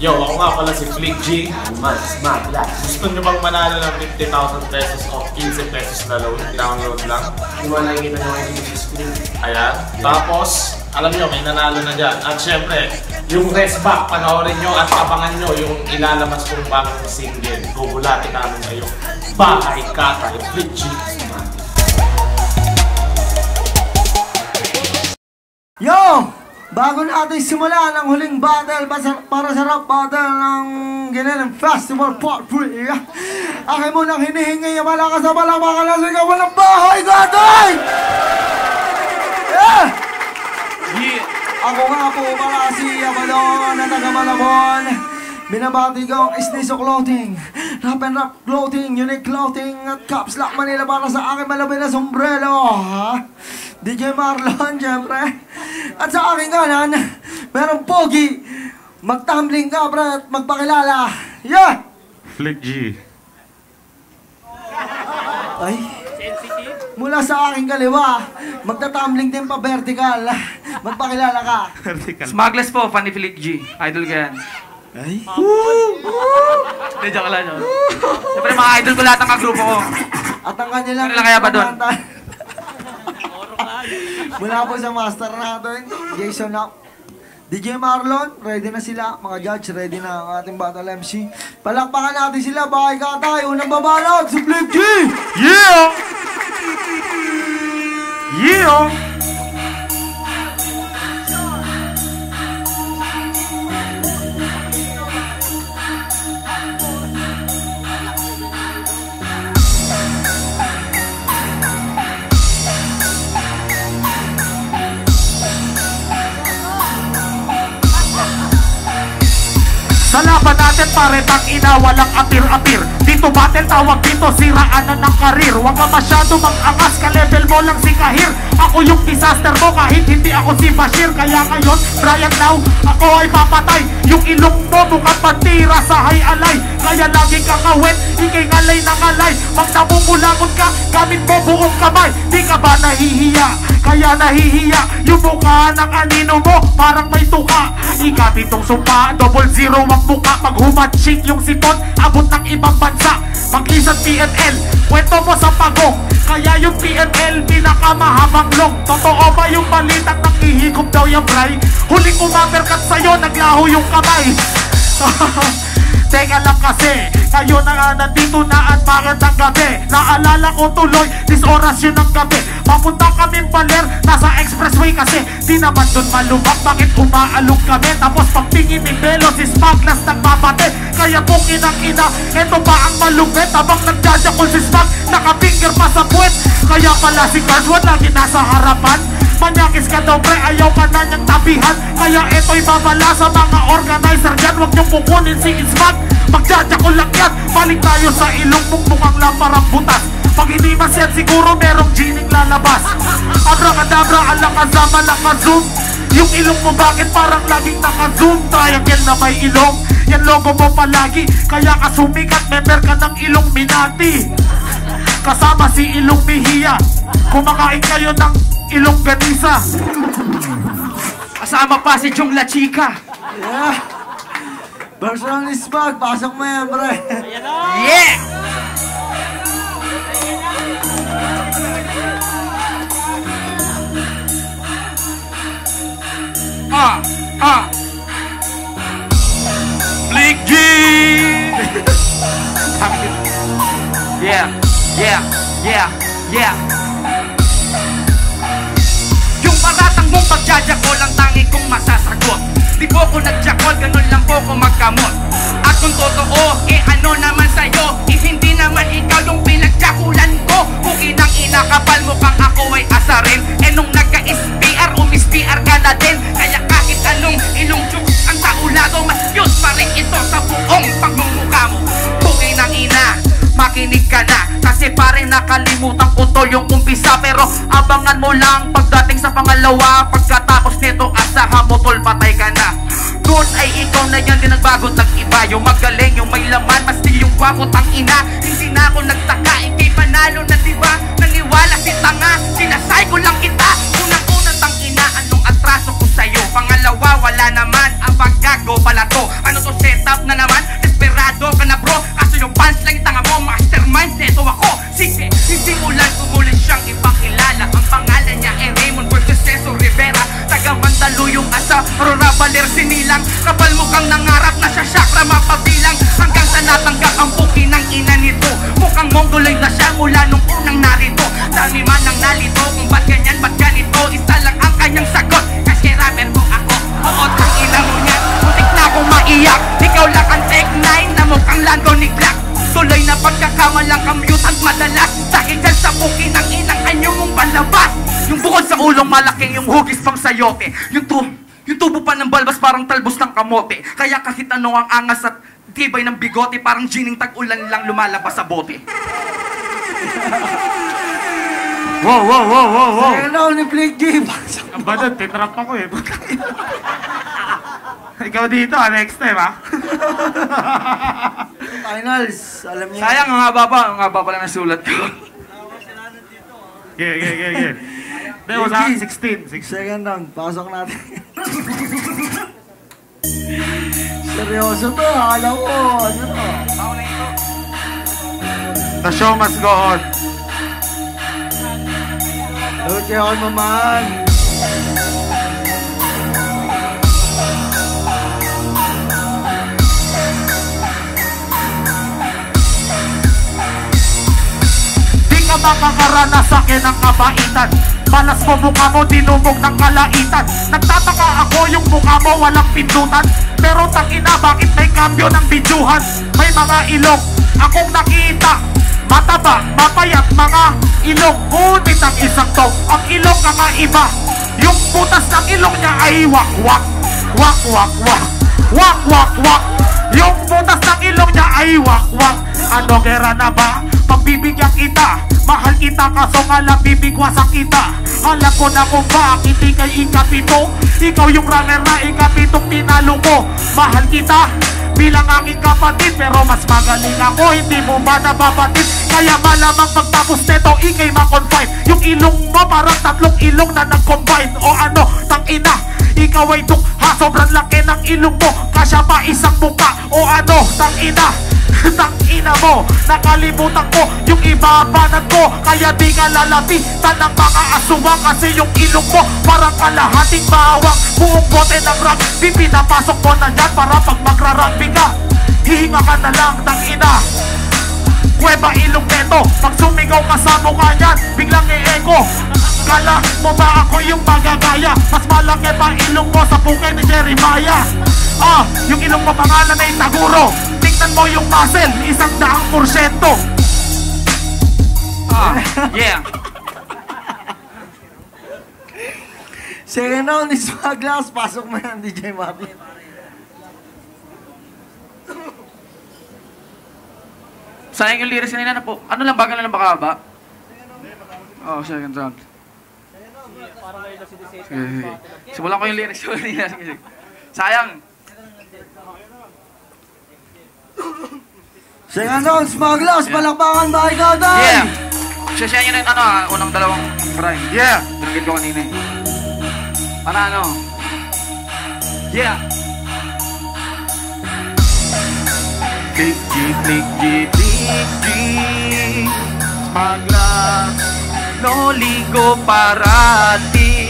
Yo, ako nga pala si Flick G. Gusto nyo bang manalo ng 50,000 pesos o 15 pesos na loan? Download lang. Hindi mo nakikita nyo kayo dito sa screen. Ayan. Tapos, alam nyo, may nanalo na dyan. At syempre, yung rest back, panoorin nyo at abangan nyo yung ilalabas kong bagong single. Gugulatin namin kayo. Bahay Kata, yung Flick G. Yo! Bago natin simulan ang huling battle para sa rap battle ng Gineleng Festival Part 3, akin mo nang hinihingi yung malakas na palamakan na sigaw ng Bahay Kata! Yeah! Ako nga po pala si Amadon na taga Malabon. Binabati ko ang Isniso Clothing, Rap and Rap Clothing, Unique Clothing at Caps Lock Manila para sa aking malapit na sombrero. DJ Marlon, syempre. At sa aking kanan, merong pogi. Magtumbling ka, bro, at magpakilala. Yeah! Flick G. Ay, mula sa aking kaliwa, magtatumbling din pa vertical. Magpakilala ka. Smuggles po, Funny Flick G. Idol ka yan. Ay? Hindi, joke lang yun. Siyempre mga idol ko lahat ang kagrupo ko. At ang kanilang... Ano lang kaya ba doon? Mula po sa master natin, Jason Up. DJ Marlon, ready na sila. Mga judge, ready na ang ating battle MC. Palakpakan natin sila, Bahay Kata. Unang babalot, si Flick G! Yeah! Yeah! Sa laban natin pare tang ina walang apir-apir. Dito battle tawag dito siraan na ng karir. Huwag ka masyado mang-angas, ka-level mo lang si Kahir. Ako yung disaster mo kahit hindi ako si Bashir. Kaya ngayon, Brian now, ako ay papatay. Yung ilong mo mukhang pantira sa hay-alay. Kaya laging kakawin, ikay ngalay na ngalay. Magdamumulangon ka, gamit mo buong kamay. Di ka ba nahihiya? Kaya nahihiya yung mukha ng anino mo, parang may tuka. Ikapitong sumpa, 00 ang mukha. Pag humatsik yung sipon, abot ng ibang bansa. Mag-isang PNL, kwento mo sa pagong. Kaya yung PNL, pinakamahabang long. Totoo ba yung balitang nakihigop daw yung bray? Huling umaperkat sa'yo, naglaho yung kamay. Teka lang kasi, kayo na nga nandito na at magandang gabi. Naalala ko tuloy, 10 oras yun ng gabi. Papunta kaming Baler, nasa expressway kasi di naman dun malubak, bakit umaalog kami? Tapos pagtingin ni Belo, si Smaglas nagbabate. Kaya po kinang-ina, eto ba ang malupit? Habang nagjajakol si Smag, nakafinger pa sa puwet. Kaya pala si Carswan lagi nasa harapan. Manyakis ka daw pre, ayaw ka na niyang tabihan. Kaya eto'y babala sa mga organizer dyan. Huwag niyong kukunin si Ismag, magjajakol lang yan. Balik tayo sa ilong mong mukhang laparang butas. Pag hindi masyan siguro merong gining lalabas. Abracadabra, alakazama, naka-zoom. Yung ilong mo bakit parang laging naka-zoom? Triangle na may ilong, yan logo mo palagi. Kaya ka sumikat, member ka ng Illuminati. Kasama si Ilong Mejia, kumakain kayo ng Ilong Ganisa. Kasama pa si Chong La Chica. Yeah! Version ni Smag, pasok mo yan, pre. Yeah! Flick G! Yeah, yeah, yeah, yeah. Yung paratang mong pagjajakol ang tangi kong masasagot. Di po ko nagjakol, ganun lang po ko magkamot. At kung totoo, ano naman sa'yo? Hindi naman ikaw yung pinagjakulan ko. Kung inang-inakapal mo kang ako ay asarin. Nung nagka-SPR, umis-PR ka na din. Kaya kahit anong ilong jokes ang taulado, mas cute pa rin ito sa buong pagmumukha mo. Kung inang-ina, makinig ka na. Kasi pare nakalimutan ko to yung umpisa. Pero abangan mo lang pagdating sa pangalawa. Pagkatapos nito asahan mo tol, patay ka na. Doon ay ikaw na yan, din nagbago nag-iba. Yung magaling, yung may laman, mas di yung wapo tang ina. Hindi na ako nagtaka, ikay panalo na diba? Naniwala si tanga, sinasay ko lang kita. Unang-unang tang ina, anong atraso ko sa'yo? Pangalawa, wala naman ang paggago pala to. Ano to set? ba? Aurora Valer sinilang, kapal mukhang nangarap na siya chakra mapabilang. Hanggang sa natanggap ang puki ng ina nito. Mukhang mongoloid na siya mula nung unang narito. Dami man ang nalito, kung ba't ganyan, ba't ganito. Isa lang ang kanyang sagot, kasi rapper ko ako. Oo, tang ina mo niyan, muntik na akong maiyak. Ikaw lang ang Tech 9 na mukhang Lando ni Black. Tuloy na pagkakamalang kamutant madalas. Dahil dyan sa puki ng inang anyo mong palabas. Yung bukod sa ulong malaking, yung hugis pang sayote. Yung tubo pa ng balbas parang talbos ng kamote. Kaya kahit ano ang angas at tibay ng bigote, parang gining tag-ulan lang lumalabas sa bote. Wow, wow, wow, wow, wow. Hello ni Blake G. Ang badad, titrap ako eh. Ikaw dito, next time ha. Finals, alam niyo. Sayang, ang haba pa lang ng sulat ko. Yeah. Dahil sa 16. Second round, pasok natin. Seryoso to, alam ko. Ano to? The show must go on. Lord, kaya ako mamahal. Di ka makakaranas sa akin ng kabaitan. Balas mo mukha mo, dinumog ng kalaitan. Nagtataka ako yung mukha mo walang pindutan. Pero tangina, bakit may kambyo ng bidyuhan? May mga ilong akong nakita, mataba, mapayat mga ilong. Ngunit ang isang to, ang ilong kakaiba. Yung butas ng ilong niya ay wak-wak. Wak-wak-wak. Wak-wak-wak. Yung butas ng ilong niya ay wak-wak. Ano gera na ba? Pagbibigyan kita, mahal kita kaso nga lang bibigwasan kita. Alam ko na kung bakit ikay ikapito. Ikaw yung runner na ikapitong tinalo ko. Mahal kita bilang aking kapatid, pero mas magaling ako, hindi mo ba nababatid? Kaya malamang pagtapos neto, ikay makonfine. Yung ilong mo parang tatlong ilong na nag-combine. O ano, tangina, ikaw ay dukha, sobrang laki ng ilong mo. Kasya pa isang muka. O ano, tangina, tangina mo, nakalimutan ko yung ibabanat ko. Kaya di ka lalapitan ng mga asumang, kasi yung ilong mo parang kalahating bawang. Buong bote ng rock, pinapasok mo na dyan para pag magra-rugby ka, hihinga ka na lang, tangina. Kuweba ilong neto, pag sumigaw ka sa mukha niyan, biglang i-echo. Kala mo ba ako yung magagaya? Mas malaki pa ilong mo sa bukay ni Jeremiah. Yung ilong mo pangalan ay Taguro. Tingnan mo yung muscle, 100%. Yeah. Second round is Maglas. Pasok mo yan, DJ Martin. Sayang yung lyrics kanina na po. Ano lang, bagal na lang baka ba? Oh, second round. Sige. Simulan ko yung lyrics ko kanina. Sayang. Second round, Maglas. Palakpakan ba ikaw doon? Yeah. Share nyo na yung unang dalawang rhyme. Yeah. Binanggit ko kanina eh. Para ano? Yeah. Click G Maglas, no ligo parati.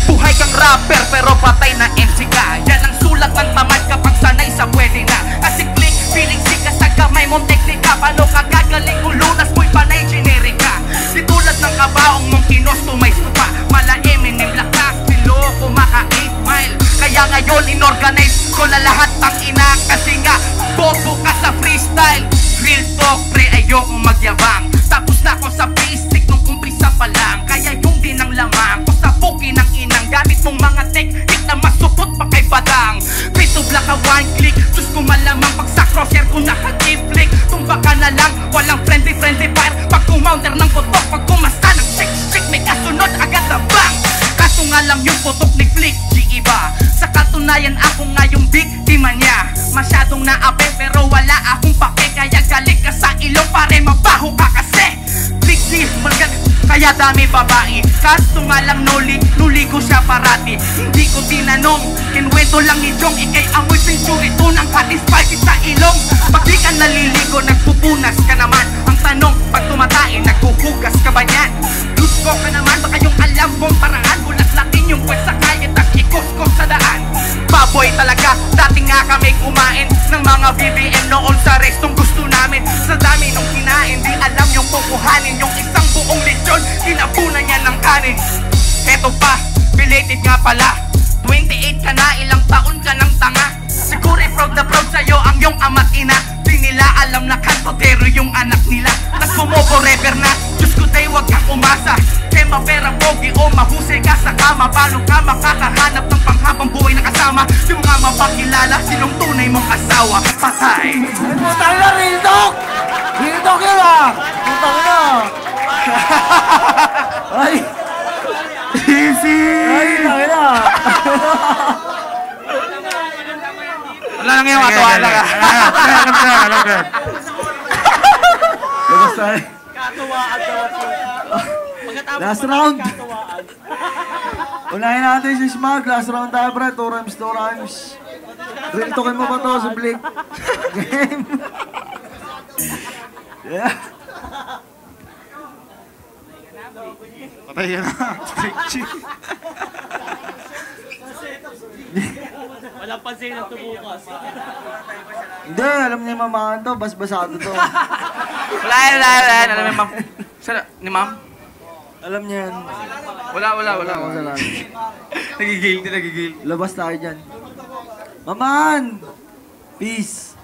Buhay kang rapper pero patay na MC ka. Yan ang sulat ng tamad kapag sanay sa pwede na. Kasi click, feeling sika sa kamay mong teknika. Paano ka gagaling kung lunas mo'y panay generika? Di tulad ng kabaong mong kinustomize ko pa. Mala Eminem, lakas, silo, kumaka 8 mile. Kaya ngayon inorganize ko na lahat ng ina. Kasi nga, bobo ka sa freestyle. Real talk, pre, ayokong magyabang. Tapos na ako sa basic nung umpisa pa lang. Kaya yung din ang lamang ko sa buki ng inang. Gamit mong mga teknik na masupot pa kay Badang. Pito black ka one click, sus ko malamang pag sa crosshair ko naka-deflick. Tumba ka na lang, walang friendly fire. Pag kumounter ng putok, pag kumasta ng shake, may kasunod agad na bang. Kaso nga lang yung putok ni Flick G iba. Sa katunayan ako nga yung biktima niya. Masyadong naape pero wala akong pake. Kaya galit ka sa ilong pare, mabaho ka kasi. Flick G, kaya dami babae. Kaso nga lang nuli ko siya parati. Hindi ko tinanong, kinwento lang ni Jong. Ikay amoy century to ng katis spicy sa ilong. Pag di ka naliligo, nagpupunas ka naman. Ang tanong, pag tumatain, naghuhugas ka ba yan? Lose ko ka naman, baka yung alam mong paraan. Bulat latin yung pwesa kaya tas ikos eto pa, belated nga pala 28 ka na, ilang taon ka ng tanga. Siguro proud na proud sa'yo ang iyong ama't ina. Di nila alam na kantotero yung anak nila. Nagsumo forever na, Diyos ko day wag kang umasa. Kaya mapera pogi o mahusay ka sa kama. Paano ka makakahanap ng panghabang buhay na kasama? Yung mga mapakilala, sinong tunay mong asawa? Patay! Putang na, Real Talk! Real Talk yun ah! Putang na! Ay! Easy! Ay, tangin na! Wala lang yung katuwala ka. Alam ka. Labas tayo. Last round. Unahin natin si Smag. Last round tayo, bro. 2 rhymes. Real Talkin mo ba to sa Blake? Game. Yeah. Patay ka na. Walang pansin na tumukas. Hindi, alam niya yung mamahan to. Basbasado to. Wala. Alam mo, ma'am. Ni ma'am? Alam niya yan. Wala. Nagigil. Labas tayo dyan. Mamahan! Peace.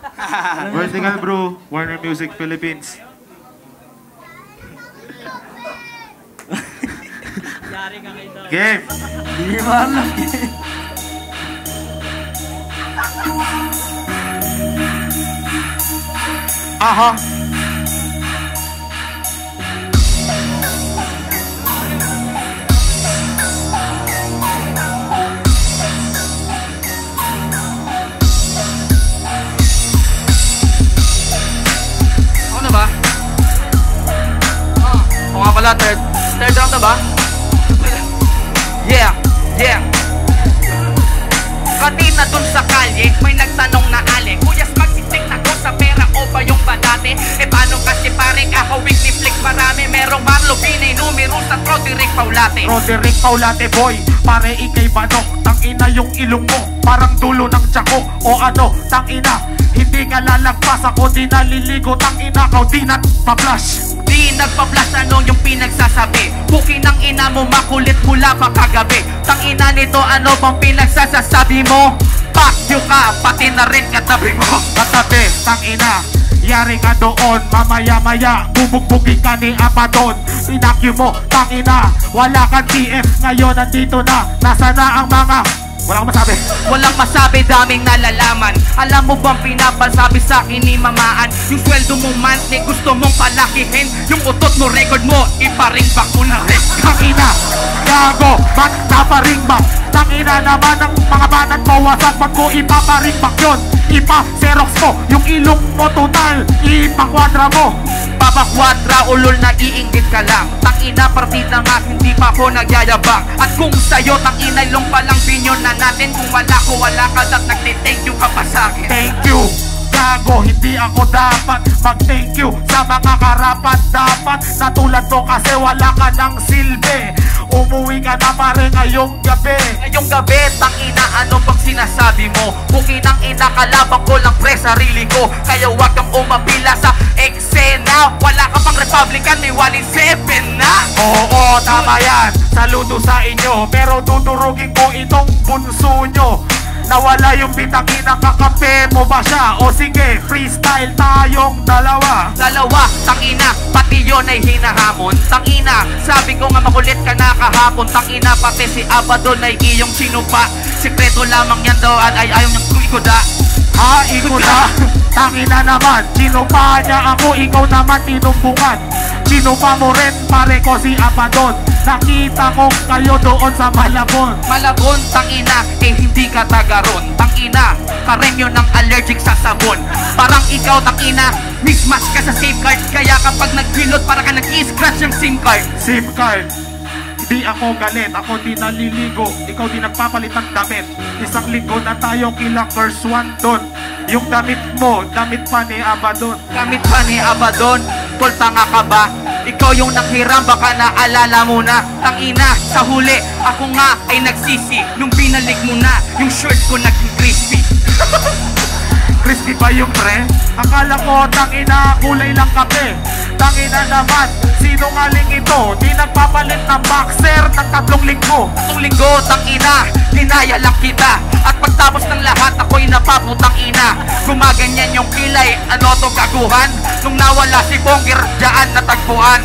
Vertical bro, Warner Music Philippines. Yari ka kayo daw. Game! Hindi mo alam. Aha! Ako na ba? Oo nga pala, third round na ba? Yeah. Kanina dun sa kalye, may nagtanong na ale, Kuya Smag, sitik na ko sa pera o ba yung badate? E paano kasi pare, kahawig ni Flick marami. Merong Marlo, Pinay, numero sa Roderick Paulate. Roderick Paulate boy, pare ikay banok. Tangina yung ilong mo, parang dulo ng tsako. O ano, tangina, hindi ka lalagpas. Ako di naliligo, tangina, kau di nagpa-flash. Di nagpa-flash, ano yung pinagsasabi? Bukin ng ina mo, makulit mula pa kagabi. Tangina nito, ano bang pinagsasasabi mo? Pakyo ka, pati na rin katabi mo. Katabi, tangina, yari ka doon. Mamaya-maya, bubugbugin ka ni Apadon. Pinakyo mo, tangina, wala kang TF. Ngayon nandito na, nasa na ang mga... Wala akong masabi. Walang masabi, daming nalalaman. Alam mo bang pinapasabi sa akin ni mamaan? Yung sweldo mo monthly, gusto mong palakihin. Yung utot mo, record mo, iparing back mo na rin. Tangina, gago, ba't naparing back? Tangina naman ang mga banat mo, wasak ba't ko ipaparing back yun? Ipa-xerox mo, yung ilong mo tunal, ipa-kwadra mo. Papakwadra, ulol na iinggit ka lang. Tangina, partida nga, hindi pa ako nagyayabang. At kung sa'yo, tangina, ilong palang binyon na natin. Kung wala ko, wala ka, at nagtithank you ka pa sa'kin. Thank you, gago, hindi ako dapat mag-thank you sa mga karapat dapat. Natulad mo kasi wala ka ng silbi. Umuwi ka na pare ngayong gabi. Ngayong gabi, tangina, ano bang sinasabi mo? Bukinang ina, kalabang ko lang pre sarili ko. Kaya wag kang umapila sa eksena. Wala ka pang Republican, may waling 7 na. Oo, tama yan, saludo sa inyo. Pero dudurugin ko itong bunso nyo. Nawala yung bitangina, kakampi mo ba siya? O sige, freestyle tayong dalawa. Tangina, pati yun ay hinahamon. Tangina, sabi ko nga makulit ka na kahapon. Tangina, pati si Abaddon ay iyong sinupa. Sikreto lamang yan daw at ay ayaw niyang ikuda. Ha, ikuda? Tangina naman, sinupa niya ako, ikaw naman tinumbungan. Sinupa mo rin, pare ko si Abaddon. Nakita ko kayo doon sa Malabon. Malabon, tangina, eh hindi ka taga ron. Tangina, karemyo ng allergic sa sabon. Parang ikaw, tangina, mismatch ka sa SIM card. Kaya kapag nag-reload, para ka nag-i-scratch yung SIM card. SIM card. Di ako galit, ako di naliligo. Ikaw di nagpapalit ng damit. Isang linggo na tayo kila first one doon. Yung damit mo, damit pa ni Abaddon. Gamit pa ni Abaddon, tol, tanga ka ba? Ikaw yung nanghiram, baka naalala mo na. Tangina, sa huli, ako nga ay nagsisi. Nung binalik mo na, yung shirt ko naging crispy. Crispy ba yung pre? Akala ko tangina kulay lang kape. tangina naman, sinungaling ito. Di nagpapalit ng boxer ng 3 linggo. 3 linggo, tangina, linaya lang kita. At pagtapos ng lahat, ako'y napaputang ina. Gumaganyan yung kilay, ano to gaguhan? Nung nawala si Bonger, dyan natagpuan.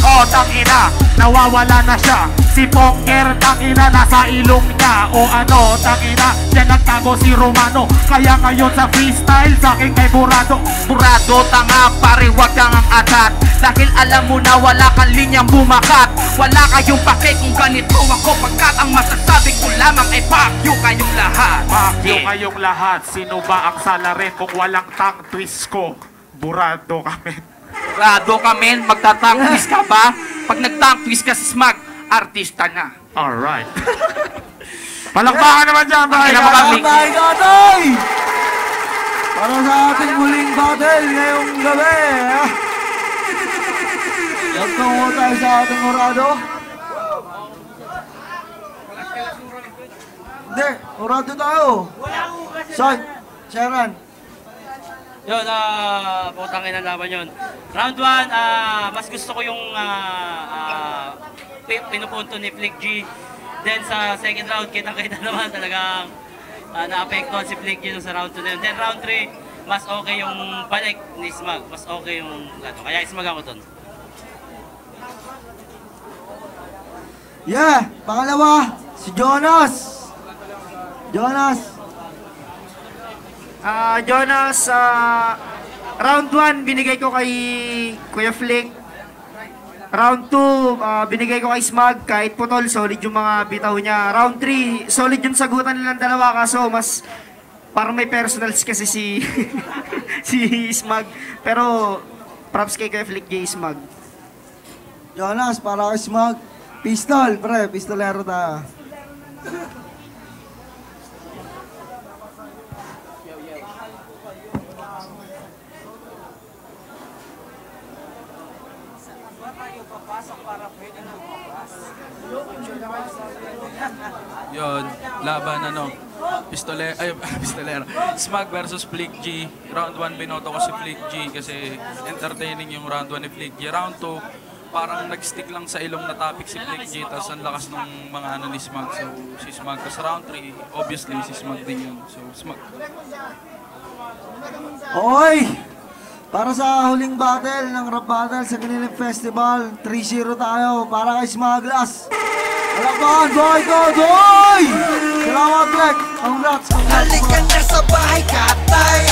Oh, tangina, nawawala na siya. Si Ponger, tangina, nasa ilong niya. O ano, tangina, yan nagtago si Romano. Kaya ngayon sa freestyle, sa akin kay Burado. Burado, tanga, pare, wag kang ang atat. Dahil alam mo na wala kang linyang bumakat. Wala kayong pake kung ganito ako. Pagkat ang masasabi ko lamang ay fuck you kayong lahat. Fuck you kayong lahat. Sino ba ang salarin kung walang tang twist ko? Burado kami. Burado kami, magtatang twist ka ba? Pag nagtang twist ka si Smag, artista na. Alright. Palakpakan naman dyan, bahay Bahay Katay! Para sa ating muling battle ngayong gabi. Nagtungo tayo sa ating orado. Hindi, orado tayo. Son, Sharon. Yun, putangin ang laban yun. Round 1, mas gusto ko yung pinupunto ni Flick G. Then sa second round, kitang-kita naman talagang naapektuhan si Flick G sa round 2 na yun. Then round 3, mas okay yung balik ni Smag. Mas okay yung kaya Smag ako dun. Yeah, pangalawa, si Jonas. Jonas. Jonas, round 1 binigay ko kay Kuya Flick. Round 2 binigay ko kay Smag. Kahit putol, solid yung mga bitaw niya. Round 3, solid yung sagutan nilang dalawa. Kaso mas parang may personals kasi si si Smag. Pero props kay Kuya Flick kay Smag. Jonas, para kay Smag. Pistol, pre, pistolero tayo. Yon, laban pistolero. Smag versus Flick G. Round 1 binoto ko si Flick G kasi entertaining yung round 1 ni Flick G. Round 2 parang nag-stick lang sa ilong na topic si Flick G, tas ang lakas ng mga ni Smag. So si Smag, tas round 3 obviously si Smag din yun. So Smag. Oy! Para sa huling battle ng rap battle sa Kinilig Festival, 3-0 tayo para kay Smaglas. Alakpan, boy, go, boy! Salamat, Black! Congrats, congrats! Halika na sa bahay Katay.